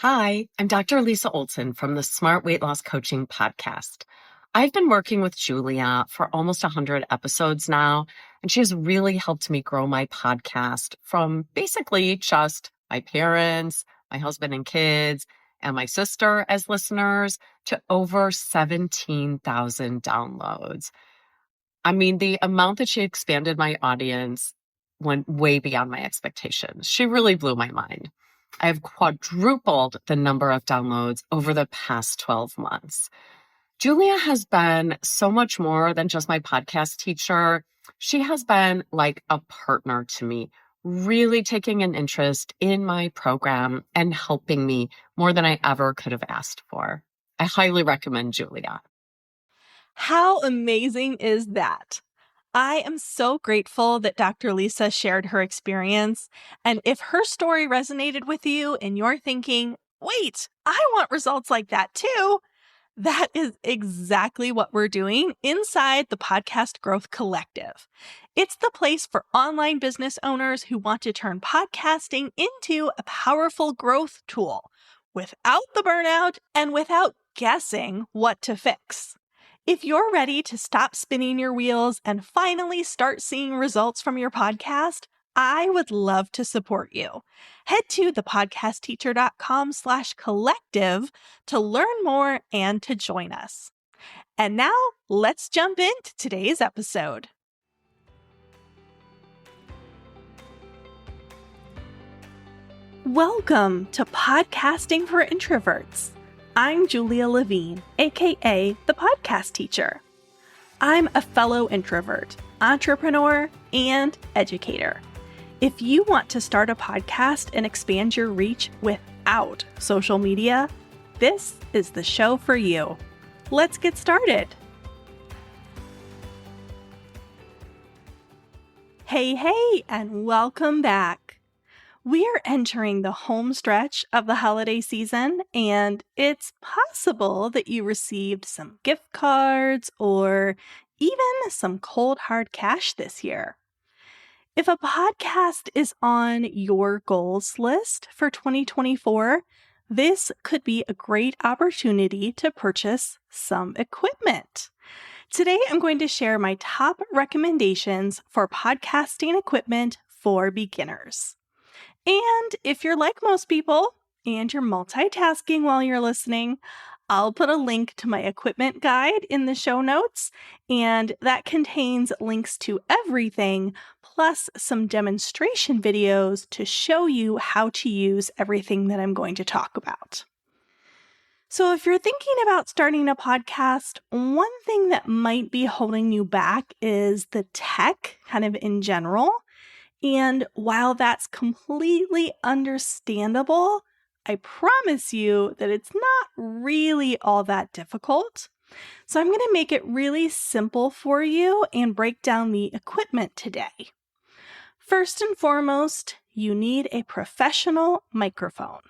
Hi, I'm Dr. Lisa Olson from the Smart Weight Loss Coaching Podcast. I've been working with Julia for almost 100 episodes now, and she has really helped me grow my podcast from basically just my parents, my husband and kids, and my sister as listeners to over 17,000 downloads. I mean, the amount that she expanded my audience went way beyond my expectations. She really blew my mind. I have quadrupled the number of downloads over the past 12 months. Julia has been so much more than just my podcast teacher. She has been like a partner to me, really taking an interest in my program and helping me more than I ever could have asked for. I highly recommend Julia. How amazing is that? I am so grateful that Dr. Lisa shared her experience. And if her story resonated with you and you're thinking, wait, I want results like that too, that is exactly what we're doing inside the Podcast Growth Collective. It's the place for online business owners who want to turn podcasting into a powerful growth tool without the burnout and without guessing what to fix. If you're ready to stop spinning your wheels and finally start seeing results from your podcast, I would love to support you. Head to thepodcastteacher.com/collective to learn more and to join us. And now let's jump into today's episode. Welcome to Podcasting for Introverts. I'm Julia Levine, aka the Podcast Teacher. I'm a fellow introvert, entrepreneur, and educator. If you want to start a podcast and expand your reach without social media, this is the show for you. Let's get started. Hey, and welcome back. We are entering the home stretch of the holiday season, and it's possible that you received some gift cards or even some cold hard cash this year. If a podcast is on your goals list for 2024, this could be a great opportunity to purchase some equipment. Today, I'm going to share my top recommendations for podcasting equipment for beginners. And if you're like most people and you're multitasking while you're listening, I'll put a link to my equipment guide in the show notes, and that contains links to everything, plus some demonstration videos to show you how to use everything that I'm going to talk about. So if you're thinking about starting a podcast, one thing that might be holding you back is the tech, kind of in general. And while that's completely understandable, I promise you that it's not really all that difficult. So I'm going to make it really simple for you and break down the equipment today. First and foremost, you need a professional microphone.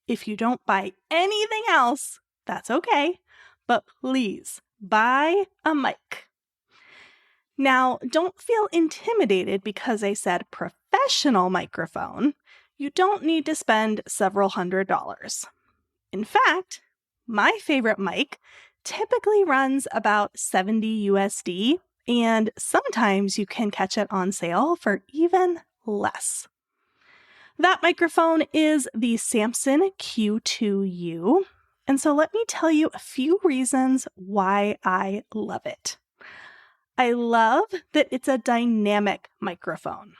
If you don't buy anything else, that's okay, but please buy a mic. Now, don't feel intimidated because I said professional microphone. You don't need to spend several $100s. In fact, my favorite mic typically runs about $70 USD, and sometimes you can catch it on sale for even less. That microphone is the Samson Q2U, and so let me tell you a few reasons why I love it. I love that it's a dynamic microphone.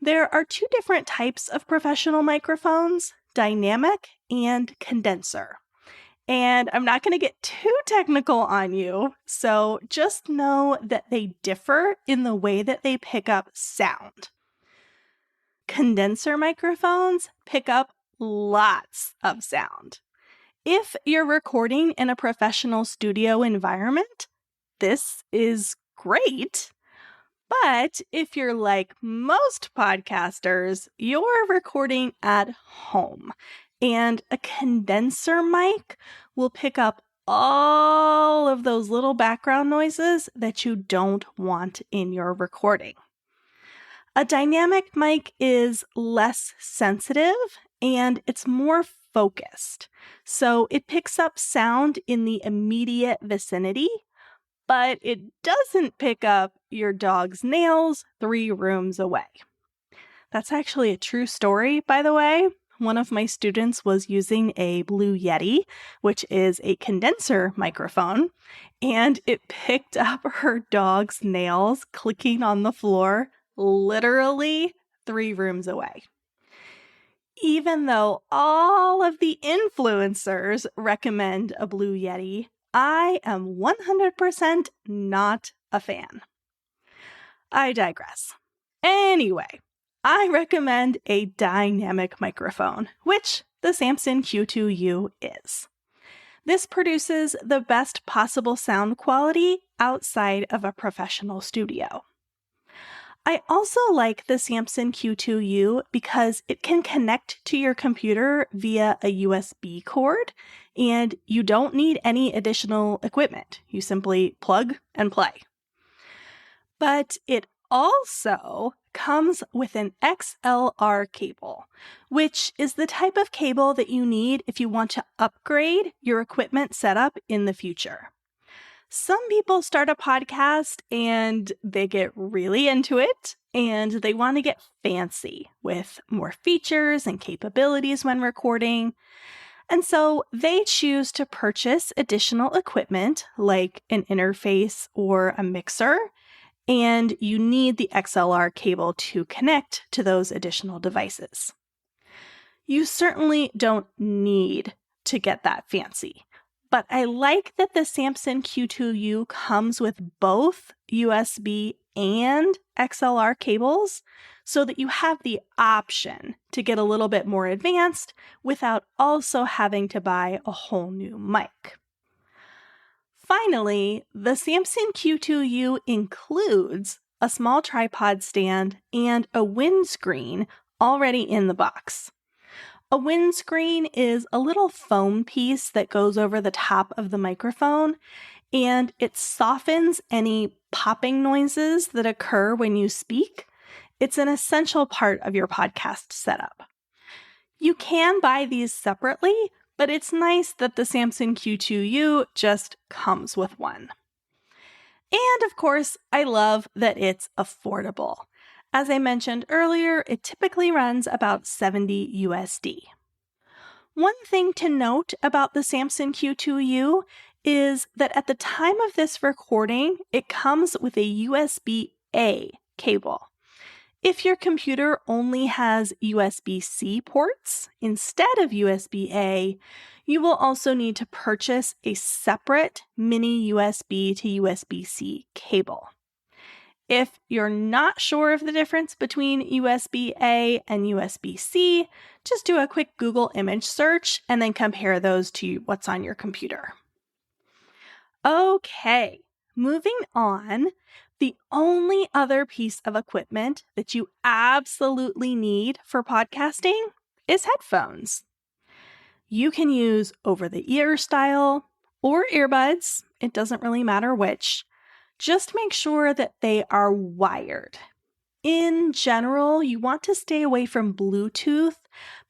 There are two different types of professional microphones, dynamic and condenser. And I'm not going to get too technical on you, so just know that they differ in the way that they pick up sound. Condenser microphones pick up lots of sound. If you're recording in a professional studio environment, this is great. But if you're like most podcasters, you're recording at home, and a condenser mic will pick up all of those little background noises that you don't want in your recording. A dynamic mic is less sensitive and it's more focused. So it picks up sound in the immediate vicinity, but it doesn't pick up your dog's nails 3 rooms away. That's actually a true story, by the way. One of my students was using a Blue Yeti, which is a condenser microphone, and it picked up her dog's nails clicking on the floor literally 3 rooms away. Even though all of the influencers recommend a Blue Yeti, I am 100% not a fan. I digress. Anyway, I recommend a dynamic microphone, which the Samson Q2U is. This produces the best possible sound quality outside of a professional studio. I also like the Samson Q2U because it can connect to your computer via a USB cord, and you don't need any additional equipment. You simply plug and play. But it also comes with an XLR cable, which is the type of cable that you need if you want to upgrade your equipment setup in the future. Some people start a podcast and they get really into it and they want to get fancy with more features and capabilities when recording. And so they choose to purchase additional equipment like an interface or a mixer, and you need the XLR cable to connect to those additional devices. You certainly don't need to get that fancy, but I like that the Samson Q2U comes with both USB and XLR cables so that you have the option to get a little bit more advanced without also having to buy a whole new mic. Finally, the Samson Q2U includes a small tripod stand and a windscreen already in the box. A windscreen is a little foam piece that goes over the top of the microphone, and it softens any popping noises that occur when you speak. It's an essential part of your podcast setup. You can buy these separately, but it's nice that the Samson Q2U just comes with one. And of course, I love that it's affordable. As I mentioned earlier, it typically runs about $70 USD. One thing to note about the Samson Q2U is that at the time of this recording, it comes with a USB-A cable. If your computer only has USB-C ports instead of USB-A, you will also need to purchase a separate mini USB to USB-C cable. If you're not sure of the difference between USB-A and USB-C, just do a quick Google image search and then compare those to what's on your computer. Okay, moving on. The only other piece of equipment that you absolutely need for podcasting is headphones. You can use over-the-ear style or earbuds. It doesn't really matter which. Just make sure that they are wired. In general, you want to stay away from Bluetooth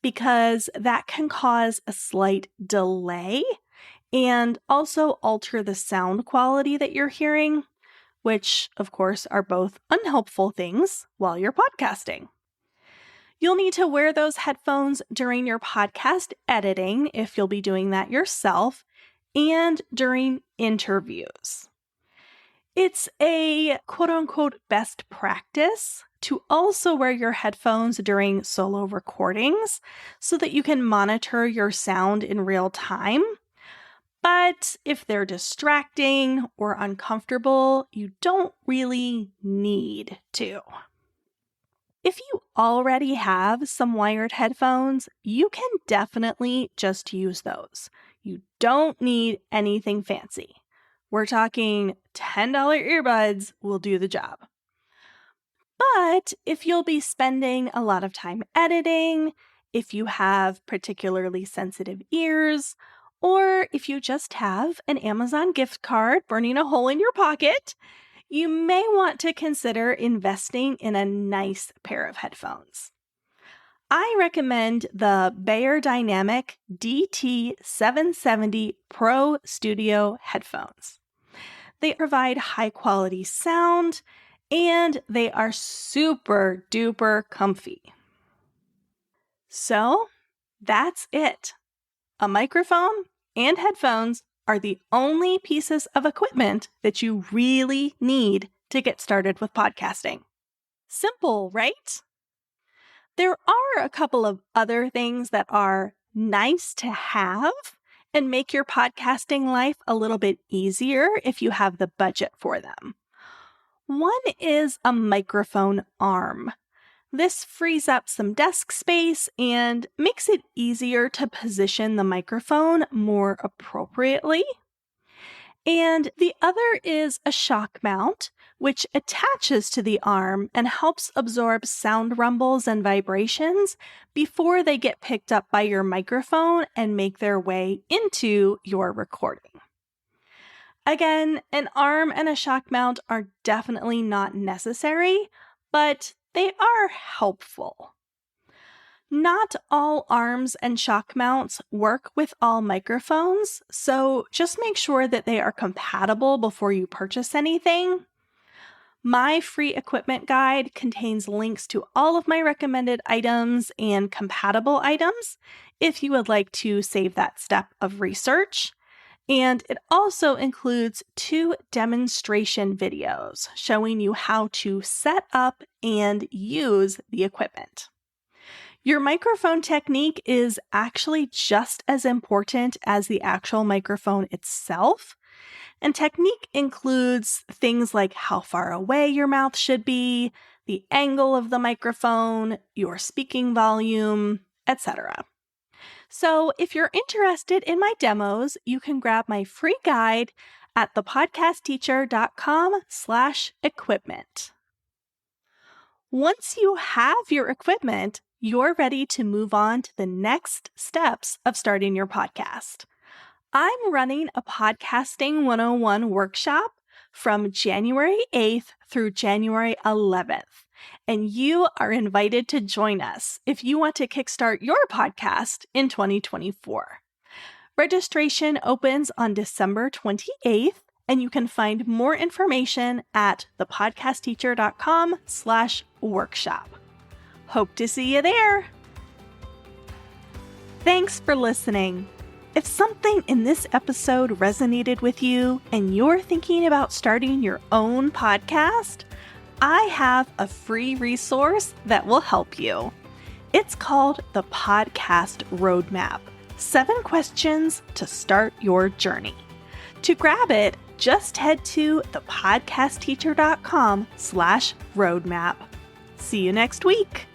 because that can cause a slight delay and also alter the sound quality that you're hearing, which, of course, are both unhelpful things while you're podcasting. You'll need to wear those headphones during your podcast editing if you'll be doing that yourself, and during interviews. It's a quote-unquote best practice to also wear your headphones during solo recordings so that you can monitor your sound in real time. But if they're distracting or uncomfortable, you don't really need to. If you already have some wired headphones, you can definitely just use those. You don't need anything fancy. We're talking $10 earbuds will do the job. But if you'll be spending a lot of time editing, if you have particularly sensitive ears, or if you just have an Amazon gift card burning a hole in your pocket, you may want to consider investing in a nice pair of headphones. I recommend the Beyerdynamic DT770 Pro Studio headphones. They provide high-quality sound, and they are super duper comfy. So, that's it. A microphone and headphones are the only pieces of equipment that you really need to get started with podcasting. Simple, right? There are a couple of other things that are nice to have and make your podcasting life a little bit easier if you have the budget for them. One is a microphone arm. This frees up some desk space and makes it easier to position the microphone more appropriately. And the other is a shock mount, which attaches to the arm and helps absorb sound rumbles and vibrations before they get picked up by your microphone and make their way into your recording. Again, an arm and a shock mount are definitely not necessary, but they are helpful. Not all arms and shock mounts work with all microphones, so just make sure that they are compatible before you purchase anything. My free equipment guide contains links to all of my recommended items and compatible items if you would like to save that step of research. And it also includes 2 demonstration videos showing you how to set up and use the equipment. Your microphone technique is actually just as important as the actual microphone itself. And technique includes things like how far away your mouth should be, the angle of the microphone, your speaking volume, etc. So if you're interested in my demos, you can grab my free guide at thepodcastteacher.com/equipment. Once you have your equipment, you're ready to move on to the next steps of starting your podcast. I'm running a Podcasting 101 workshop from January 8th through January 11th, and you are invited to join us if you want to kickstart your podcast in 2024. Registration opens on December 28th, and you can find more information at thepodcastteacher.com/workshop. Hope to see you there. Thanks for listening. If something in this episode resonated with you and you're thinking about starting your own podcast, I have a free resource that will help you. It's called the Podcast Roadmap: 7 questions to start your journey. To grab it, just head to thepodcastteacher.com/roadmap. See you next week.